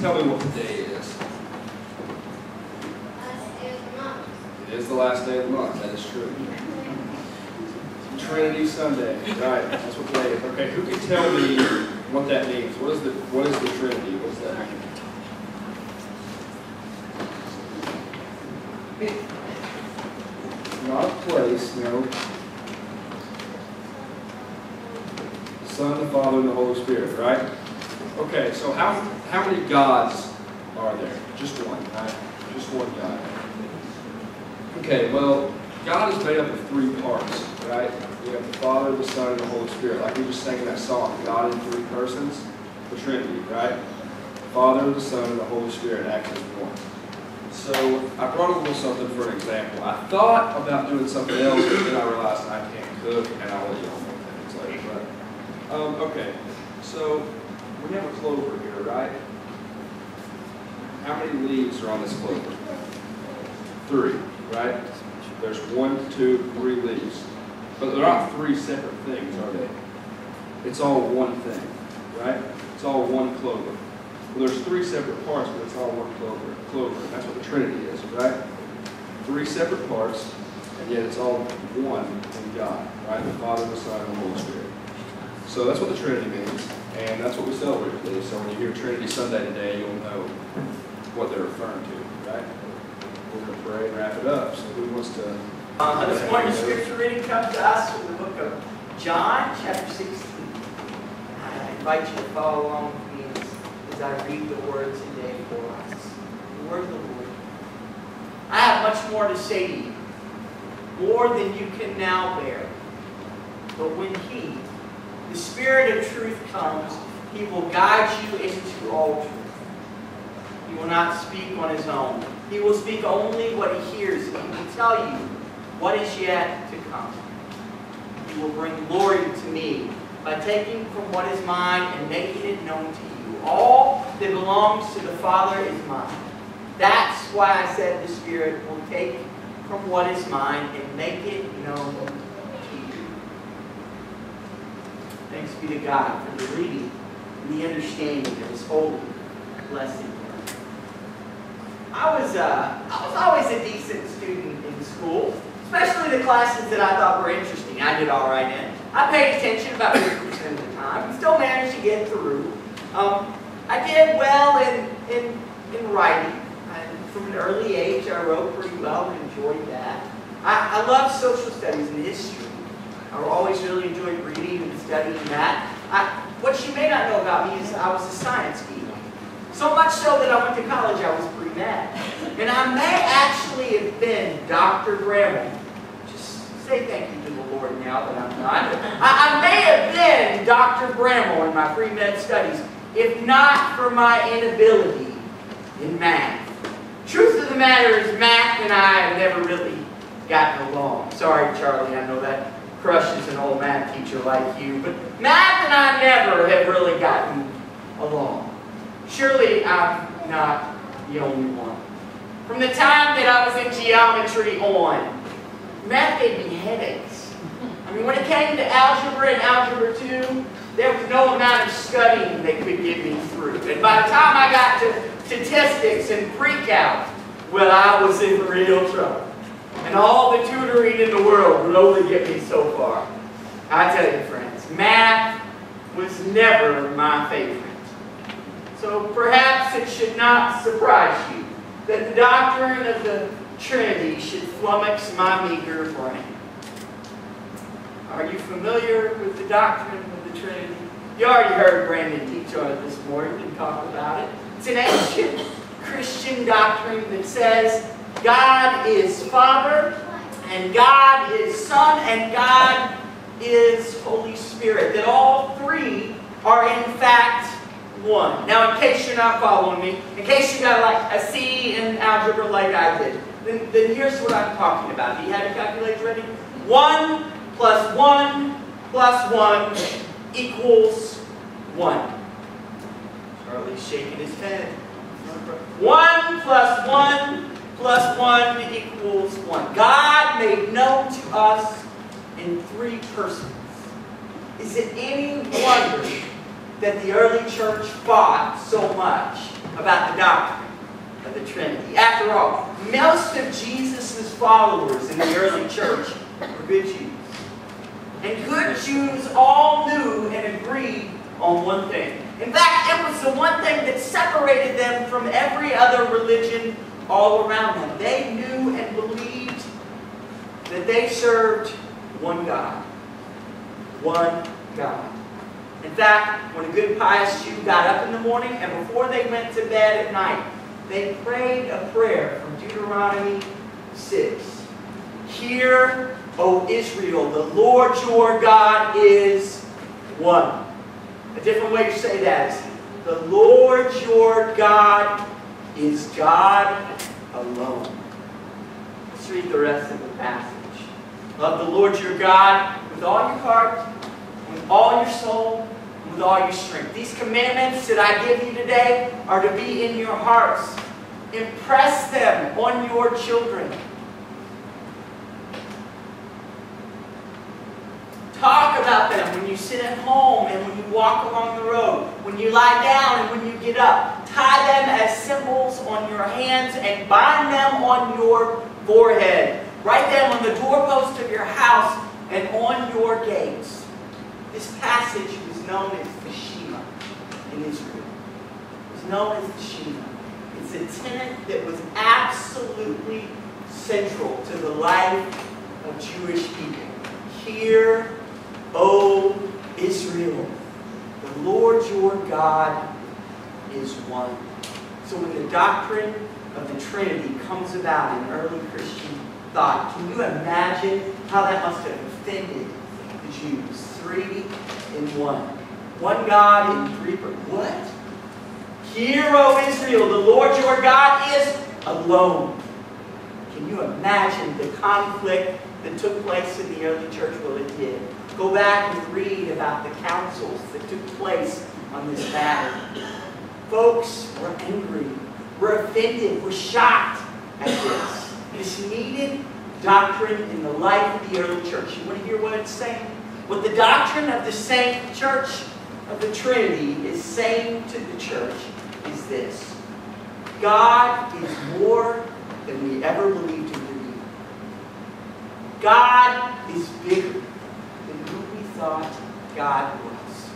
tell me what the day is? Last day of the month. It is the last day of the month. That is true. Trinity Sunday. Right. That's what the day is. Okay. Who can tell me what that means? What is the Trinity? What does that mean? Not a place, no. The Son, the Father, and the Holy Spirit, right? Okay, so how many gods are there? Just one, right? Just one God. Okay, well, God is made up of three parts, right? We have the Father, the Son, and the Holy Spirit. Like we just sang in that song, God in three persons, the Trinity, right? The Father, the Son, and the Holy Spirit act as one. So I brought a little something for an example. I thought about doing something else, but then I realized I can't cook, and I'll let you know what it's like. But, okay, so we have a clover here, right? How many leaves are on this clover? 3, right? There's 1, 2, 3 leaves. But they're not 3 separate things, are they? It's all one thing, right? It's all one clover. Well, there's 3 separate parts, but it's all one clover. And that's what the Trinity is, right? 3 separate parts, and yet it's all one in God, right? The Father, the Son, and the Holy Spirit. So that's what the Trinity means, and that's what we celebrate today. So when you hear Trinity Sunday today, you'll know what they're referring to, right? We're going to pray and wrap it up. So who wants to... This morning's scripture reading comes to us from the book of John, chapter 16. I invite you to follow along with me as I read the word today for us. The word of the Lord. I have much more to say to you, more than you can now bear. But when He, the Spirit of truth, comes, He will guide you into all truth. He will not speak on His own. He will speak only what He hears, and He will tell you what is yet to come. He will bring glory to me by taking from what is mine and making it known to you. All that belongs to the Father is mine. That's why I said the Spirit will take from what is mine and make it known to you. Thanks be to God for the reading and the understanding of His holy, blessed word. I was always a decent student in school, especially the classes that I thought were interesting. I did all right in. I paid attention about 50% of the time and still managed to get through. I did well in writing. From an early age, I wrote pretty well and enjoyed that. I loved social studies and history. I always really enjoyed reading and studying that. What you may not know about me is I was a science geek. So much so that I went to college, I was pre-med. And I may actually have been Dr. Bramble. Just say thank you to the Lord now that I'm not. I may have been Dr. Bramble in my pre-med studies, if not for my inability in math. Truth of the matter is, math and I have never really gotten along. Sorry, Charlie, I know that crushes an old math teacher like you, but math and I never have really gotten along. Surely I'm not the only one. From the time that I was in geometry on, math gave me headaches. I mean, when it came to algebra and algebra 2, there was no amount of studying that could get me through. And by the time I got to statistics and pre-calc, well, I was in real trouble. And all the tutoring in the world would only get me so far. I tell you, friends, math was never my favorite. So perhaps it should not surprise you that the doctrine of the Trinity should flummox my meager brain. Are you familiar with the doctrine of the Trinity? You already heard Brandon teach on it this morning and talk about it. It's an ancient Christian doctrine that says God is Father, and God is Son, and God is Holy Spirit. That all three are in fact one. Now, in case you're not following me, in case you got like a C in algebra like I did, then here's what I'm talking about. Do you have your calculator ready? 1 plus 1 plus 1 equals 1. Charlie's shaking his head. 1 plus 1 plus 1 equals 1. God made known to us in 3 persons. Is it any wonder that the early church fought so much about the doctrine of the Trinity. After all, most of Jesus' followers in the early church were good Jews. And good Jews all knew and agreed on one thing. In fact, it was the one thing that separated them from every other religion all around them. They knew and believed that they served one God. One God. In fact, when a good pious Jew got up in the morning and before they went to bed at night, they prayed a prayer from Deuteronomy 6. Hear, O Israel, the Lord your God is one. A different way to say that is, the Lord your God is God alone. Let's read the rest of the passage. Love the Lord your God with all your heart, with all your soul, and with all your strength. These commandments that I give you today are to be in your hearts. Impress them on your children. Talk about them when you sit at home and when you walk along the road, when you lie down and when you get up. Tie them as symbols on your hands and bind them on your forehead. Write them on the doorpost of your house and on your gates. This passage was known as the Shema in Israel. It was known as the Shema. It's a tenet that was absolutely central to the life of Jewish people. Hear, O Israel, the Lord your God is one. So when the doctrine of the Trinity comes about in early Christian thought, can you imagine how that must have offended the Jews? 3 in 1. One God in 3 persons. What? Hear, O Israel, the Lord your God is alone. Can you imagine the conflict that took place in the early church? Well, it did. Go back and read about the councils that took place on this matter. Folks were angry, were offended, were shocked at this. This needed doctrine in the life of the early church. You want to hear what it's saying? What the doctrine of the Saint Church of the Trinity is saying to the church is this: God is more than we ever believed him to be. God is bigger than who we thought God was.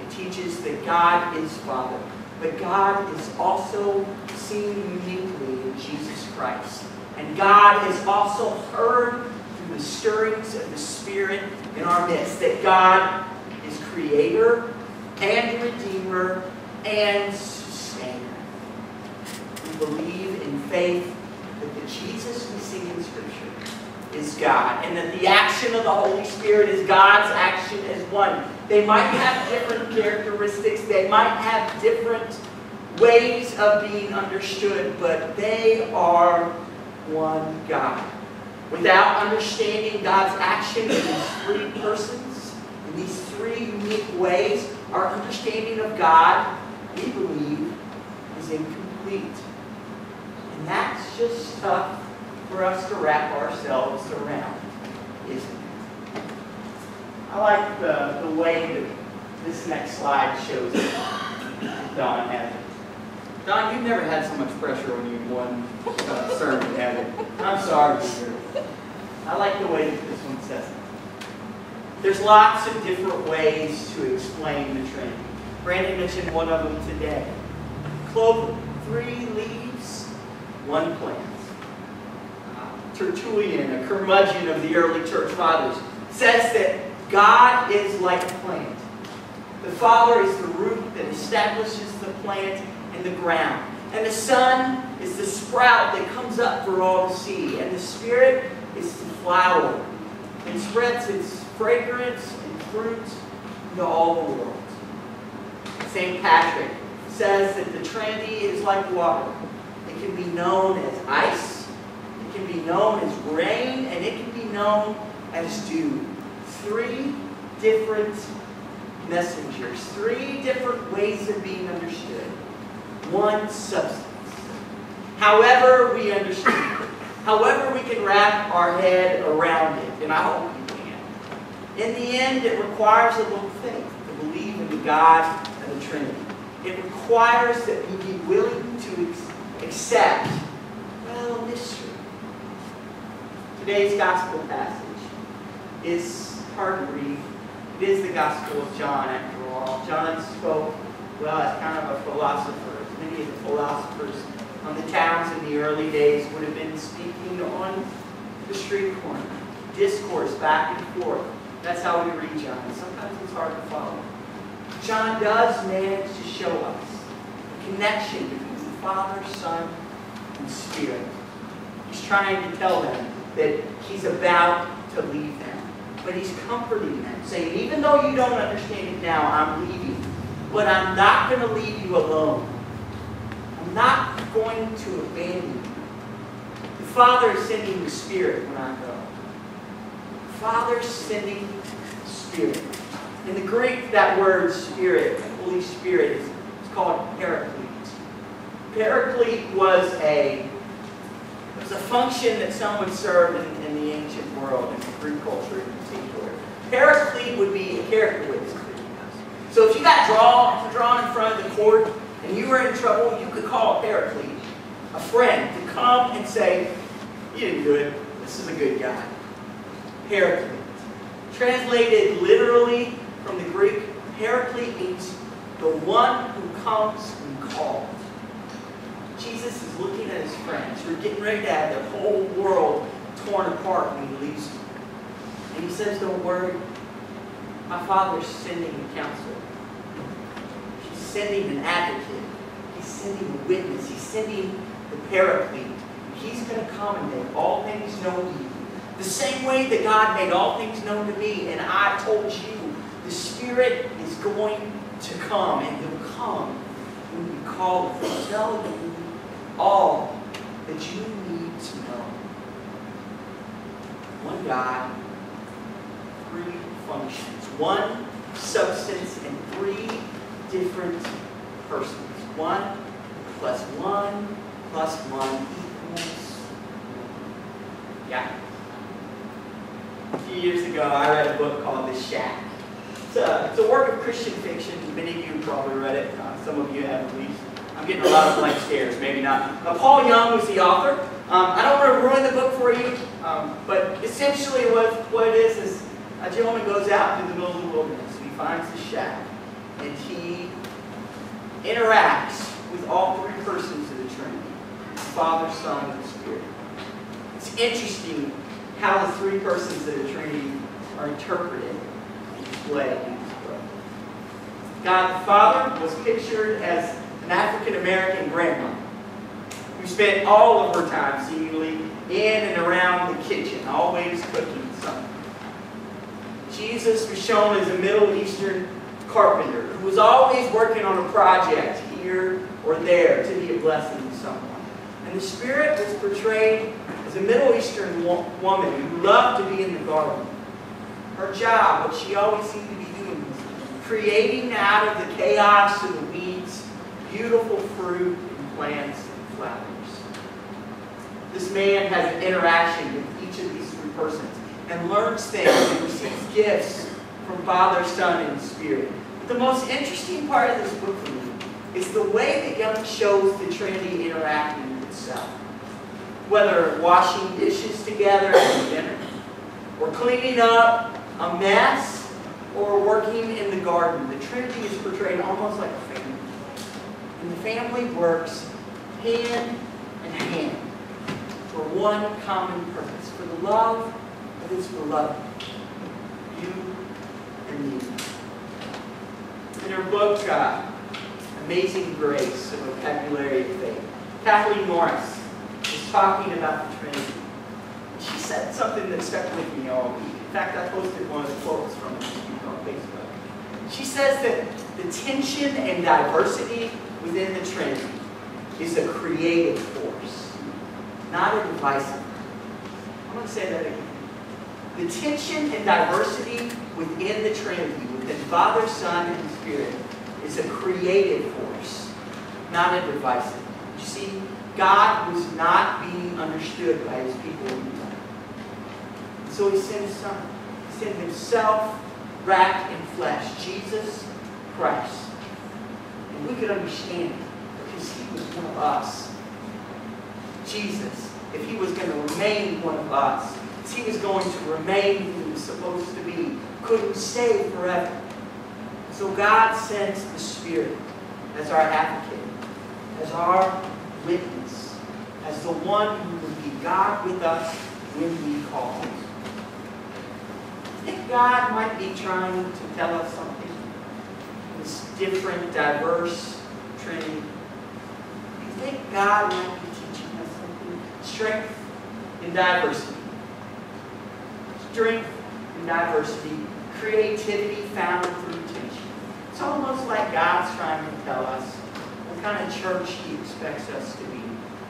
It teaches that God is Father, but God is also seen uniquely in Jesus Christ. And God is also heard through the stirrings of the Spirit in our midst, that God is Creator and Redeemer and Sustainer. We believe in faith that the Jesus we see in Scripture is God, and that the action of the Holy Spirit is God's action as one. They might have different characteristics, they might have different ways of being understood, but they are one God. Without understanding God's action in these 3 persons, in these 3 unique ways, our understanding of God, we believe, is incomplete. And that's just tough for us to wrap ourselves around, isn't it? I like the way that this next slide shows it. Don has it. Don, you've never had so much pressure on you in one sermon, have you? I'm sorry, sir. I like the way that this one says it. There's lots of different ways to explain the Trinity. Brandon mentioned one of them today. Clover, 3 leaves, 1 plant. Tertullian, a curmudgeon of the early church fathers, says that God is like a plant. The Father is the root that establishes the plant in the ground. And the Son is the sprout that comes up for all to see. And the Spirit is the flower and spreads its fragrance and fruit into all the world. St. Patrick says that the Trinity is like water. It can be known as ice, it can be known as rain, and it can be known as dew. 3 different messengers, 3 different ways of being understood. One substance. However we understand it, however we can wrap our head around it, and I hope we can. In the end, it requires a little faith to believe in the God of the Trinity. It requires that we be willing to accept, well, a mystery. Today's gospel passage is hard to read. It is the Gospel of John, after all. John spoke, well, as kind of a philosopher. Many of the philosophers on the towns in the early days would have been speaking on the street corner. Discourse back and forth. That's how we read John. Sometimes it's hard to follow. John does manage to show us the connection between the Father, Son, and Spirit. He's trying to tell them that he's about to leave them. But he's comforting them, saying, even though you don't understand it now, I'm leaving. But I'm not going to leave you alone. I'm not going to abandon you. The Father is sending the Spirit when I go. The Father is sending the Spirit. In the Greek, that word Spirit, Holy Spirit, is called Paraclete. Paraclete was a function that someone served in the ancient world, in the Greek culture in particular. Paraclete would be a character witness. So if you got drawn in front of the court and you were in trouble, you could call a paraclete, a friend, to come and say, you did good. This is a good guy. Paraclete. Translated literally from the Greek, paraclete means the one who comes when called. Jesus is looking at his friends who are getting ready to have their whole world torn apart when he leaves them. And he says, don't worry. My Father's sending a counselor. He's sending an advocate. He's sending a witness. He's sending the paraclete. He's going to come and make all things known to you. The same way that God made all things known to me, and I told you, the Spirit is going to come, and he'll come when you call him. He'll tell you all that you need to know. One God, three functions. One substance and three different persons. 1 plus 1 plus 1 equals 1. Yeah. A few years ago, I read a book called The Shack. It's a work of Christian fiction. Many of you probably read it. Some of you have at least. I'm getting a lot of blank stares, maybe not. Paul Young was the author. I don't want to ruin the book for you, but essentially what it is a gentleman goes out into the middle of the wilderness. He finds the shack, and he interacts with all three persons of the Trinity, Father, Son, and Spirit. It's interesting how the three persons of the Trinity are interpreted and displayed in this book. God the Father was pictured as an African-American grandma who spent all of her time seemingly in and around the kitchen, always cooking something. Jesus was shown as a Middle Eastern carpenter who was always working on a project here or there to be a blessing to someone. And the Spirit was portrayed as a Middle Eastern woman who loved to be in the garden. Her job, what she always seemed to be doing, was creating out of the chaos of the weeds beautiful fruit and plants and flowers. This man has an interaction with each of these three persons and learns things and receives gifts from Father, Son, and Spirit. But the most interesting part of this book for me is the way that Young shows the Trinity interacting with itself. Whether washing dishes together at dinner, or cleaning up a mess, or working in the garden, the Trinity is portrayed almost like a family. And the family works hand in hand for one common purpose, for the love of its beloved, you and me. In her book, Amazing Grace, A Vocabulary of Faith, Kathleen Norris is talking about the Trinity. She said something that stuck with me all week. In fact, I posted one of the quotes from it on Facebook. She says that the tension and diversity within the Trinity is a creative force, not a divisive one. I'm going to say that again. The tension and diversity within the Trinity, within Father, Son, and Spirit, is a creative force, not a divisive one. You see, God was not being understood by his people in the time. So he sent his Son. He sent himself wrapped in flesh, Jesus Christ. And and we could understand it because he was one of us. Jesus, if he was going to remain one of us, if he was going to remain who he was supposed to be, couldn't stay forever. So God sent the Spirit as our advocate, as our witness, as the one who would be God with us when we call. I think God might be trying to tell us something. This different, diverse Trinity. Do you think God might be teaching us something? Strength in diversity. Strength in diversity. Creativity found through tension. It's almost like God's trying to tell us what kind of church he expects us to be.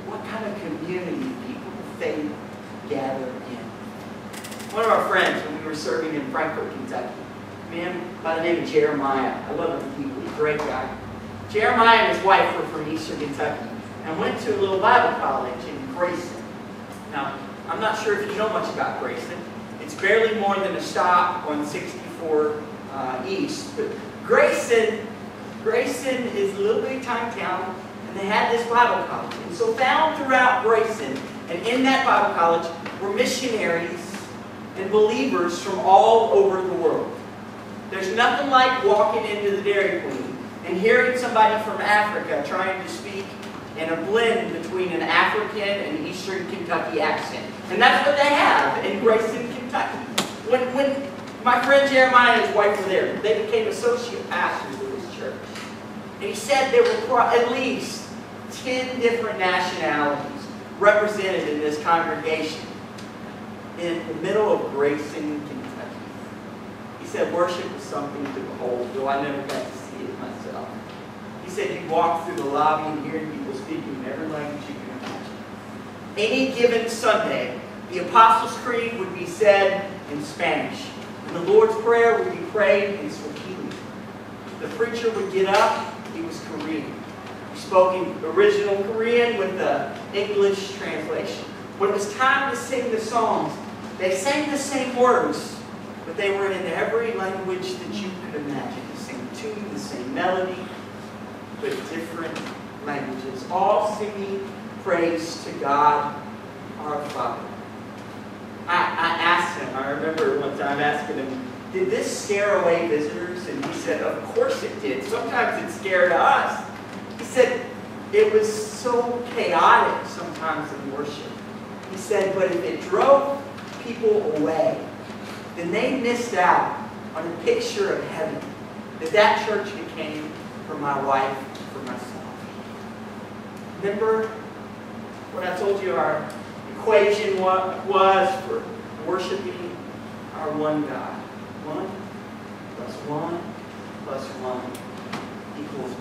What kind of community people of faith gather in. One of our friends, when we were serving in Frankfort, Kentucky, a man by the name of Jeremiah. I love him deeply. Great guy. Jeremiah and his wife were from Eastern Kentucky and went to a little Bible college in Grayson. Now, I'm not sure if you know much about Grayson. It's barely more than a stop on 64 East. But Grayson is a little bitty tiny town, and they had this Bible college. And so found throughout Grayson, and in that Bible college, were missionaries and believers from all over the world. There's nothing like walking into the Dairy Queen and hearing somebody from Africa trying to speak in a blend between an African and Eastern Kentucky accent. And that's what they have in Grayson, Kentucky. When my friend Jeremiah and his wife were there, they became associate pastors of this church. And he said there were at least 10 different nationalities represented in this congregation in the middle of Grayson, Kentucky. He said worship was something to behold, though I never got to see it myself. He said you walk through the lobby and hearing people speaking in every language you can imagine. Any given Sunday, the Apostles' Creed would be said in Spanish, and the Lord's Prayer would be prayed in Swahili. The preacher would get up, he was Korean. He spoke in original Korean with the English translation. When it was time to sing the songs, they sang the same words, but they were in every language that you could imagine. The same tune, the same melody, but different languages. All singing praise to God, our Father. I asked him, I remember one time asking him, did this scare away visitors? And he said, of course it did. Sometimes it scared us. He said, it was so chaotic sometimes in worship. He said, but if it drove people away, then they missed out on a picture of heaven that church became for my wife, for myself. Remember what I told you our equation was for worshiping our one God? 1 plus 1 plus 1 equals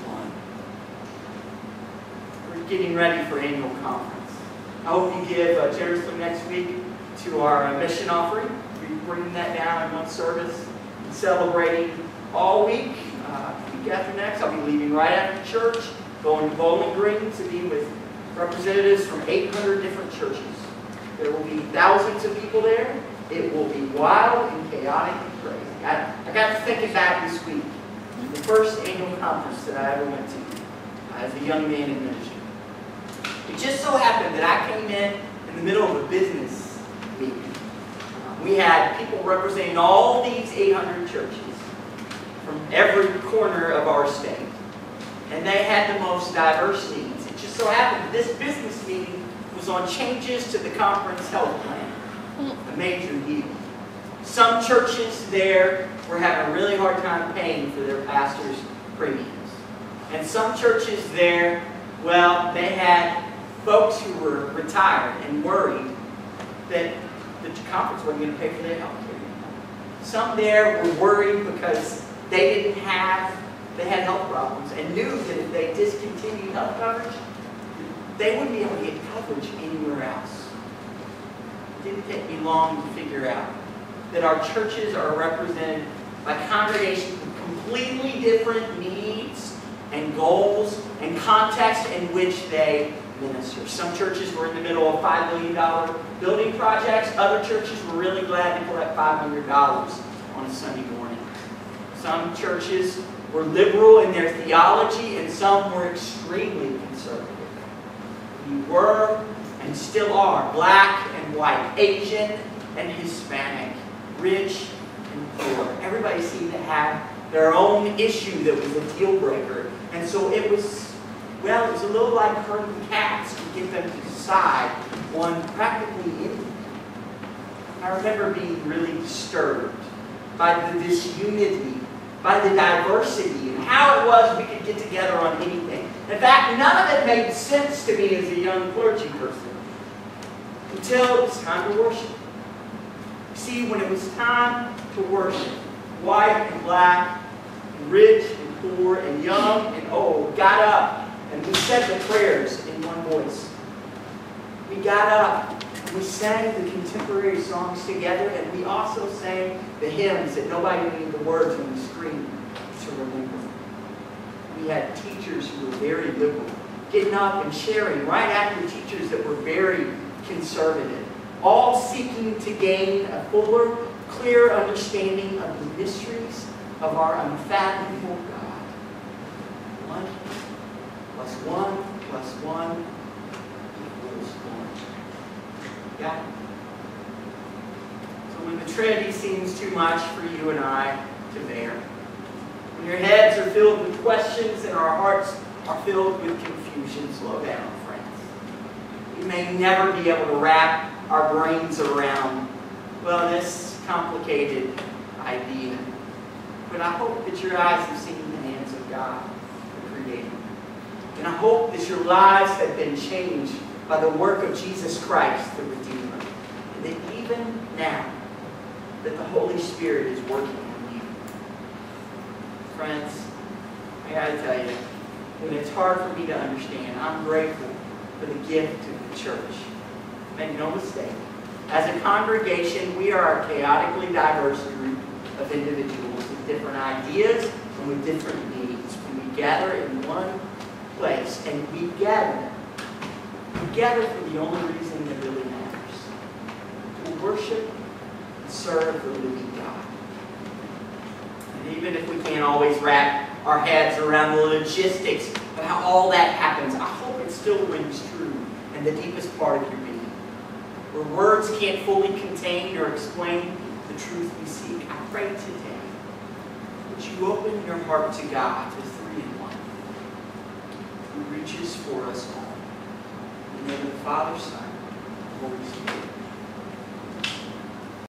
1. We're getting ready for annual conference. I hope you give generously next week to our mission offering. We're bringing that down in one service and celebrating all week. Week after next, I'll be leaving right after church, going to Bowling Green to be with representatives from 800 different churches. There will be thousands of people there. It will be wild and chaotic and crazy. I got to thinking back this week, the first annual conference that I ever went to as a young man in ministry. It just so happened that I came in the middle of a business meeting. We had people representing all these 800 churches from every corner of our state. And they had the most diverse needs. It just so happened that this business meeting was on changes to the conference health plan. A major deal. Some churches there were having a really hard time paying for their pastors' premiums. And some churches there, well, they had folks who were retired and worried that the conference wasn't going to pay for their health care. Some there were worried because they had health problems and knew that if they discontinued health coverage, they wouldn't be able to get coverage anywhere else. It didn't take me long to figure out that our churches are represented by congregations with completely different needs and goals and context in which they minister. Some churches were in the middle of $5 million building projects. Other churches were really glad to collect $500 on a Sunday morning. Some churches were liberal in their theology, and some were extremely conservative. We were and still are black and white, Asian and Hispanic, rich and poor. Everybody seemed to have their own issue that was a deal breaker. And so it was, well, it was a little like herding cats to get them to decide on practically anything. I remember being really disturbed by the disunity, by the diversity, and how it was we could get together on anything. In fact, none of it made sense to me as a young clergy person until it was time to worship. See, when it was time to worship, white and black, and rich and poor, and young and old got up, and we said the prayers in one voice. We got up, and we sang the contemporary songs together, and we also sang the hymns that nobody knew the words on the screen to remember. We had teachers who were very liberal, getting up and sharing right after teachers that were very conservative, all seeking to gain a fuller, clear understanding of the mysteries of our unfathomable God. 1 plus 1 plus 1 equals 1. Yeah? So when the Trinity seems too much for you and I to bear, when your heads are filled with questions and our hearts are filled with confusion, slow down, friends. We may never be able to wrap our brains around, well, this complicated idea. But I hope that your eyes have seen the hands of God, the Creator. And I hope that your lives have been changed by the work of Jesus Christ, the Redeemer. And that even now, that the Holy Spirit is working on you. Friends, I gotta tell you, when it's hard for me to understand, I'm grateful for the gift of the church. Make no mistake. As a congregation, we are a chaotically diverse group of individuals with different ideas and with different needs. When we gather in one place, and we gather for the only reason that really matters: to worship and serve the living God. And even if we can't always wrap our heads around the logistics of how all that happens, I hope it still rings true in the deepest part of your being. Where words can't fully contain or explain the truth we seek, I pray today that you open your heart to God, the three in one, who reaches for us all. In the name of the Father, Son, and Holy Spirit.